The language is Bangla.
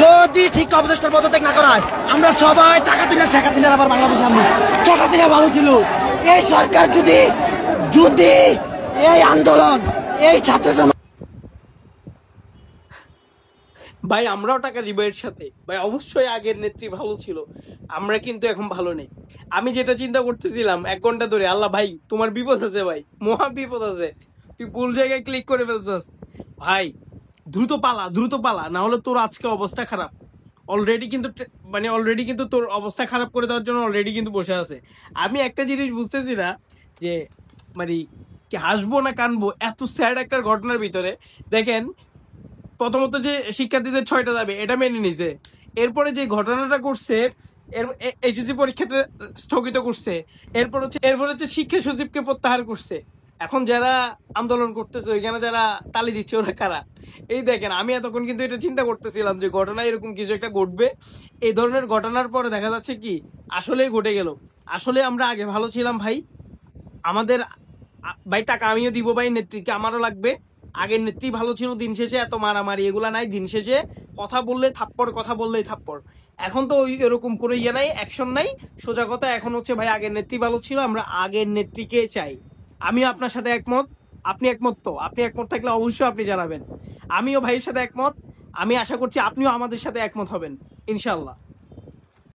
যদি ঠিক উপদেষ্টার পদত্যাগ না করা হয় আমরা সবাই টাকা তুলে শেখ হাসিনার আবার বাংলাদেশে আনবো। শেখ হাসিনা ভালো ছিল। এই সরকার যদি যদি এই আন্দোলন এই ছাত্র সমাজ ভাই আমরাও টাকা দিব এর সাথে ভাই, অবশ্যই আগের নেত্রী ভালো ছিল, আমরা কিন্তু এখন ভালো নেই। আমি যেটা চিন্তা করতেছিলাম 1 ঘন্টা ধরে, আল্লাহ ভাই তোমার বিপদ আছে ভাই, মহা বিপদ আছে, তুই ভুল জায়গায় ক্লিক করে ফেলছস ভাই, দ্রুত পালা না হলে তোর আজকে অবস্থা খারাপ। অলরেডি কিন্তু তোর অবস্থা খারাপ করে দেওয়ার জন্য অলরেডি কিন্তু বসে আছে। আমি একটা জিনিস বুঝতেছি না যে মানে কি হাসবো না কানবো এত স্যাড একটা ঘটনার ভিতরে। দেখেন প্রথমত যে শিক্ষার্থীদের 6টা দাবি এটা মেনে নিছে, এরপরে যে ঘটনাটা করছে এইচএসসি পরীক্ষাটা স্থগিত করছে, এরপর হচ্ছে শিক্ষা সচিবকে প্রত্যাহার করছে। এখন যারা আন্দোলন করতেছে ওইখানে যারা তালি দিচ্ছে ওরা কারা? এই দেখেন, আমি এতক্ষণ কিন্তু এটা চিন্তা করতেছিলাম যে ঘটনা এরকম কিছু একটা ঘটবে। এই ধরনের ঘটনার পরে দেখা যাচ্ছে কি আসলেই ঘটে গেল। আসলে আমরা আগে ভালো ছিলাম ভাই, আমাদের ভাই টাকা আমিও দিব ভাই, নেত্রীকে আমারও লাগবে। আগের নেত্রী ভালো ছিল, দিন শেষে এত মারামারি এগুলা নাই, দিন শেষে কথা বললে থাপ্পড়, কথা বললেই থাপ্পড়। এখন তো ওই এরকম কোনো ইয়ে নাই, অ্যাকশন নাই। সোজা কথা এখন হচ্ছে ভাই আগের নেত্রী ভালো ছিল, আমরা আগের নেত্রীকে চাই। আমি আপনার সাথে একমত, আপনি একমত তো? আপনি একমত থাকলে অবশ্যই আপনি জানাবেন। আমিও ভাইয়ের সাথে একমত, আমি আশা করছি আপনিও আমাদের সাথে একমত হবেন ইনশাল্লাহ।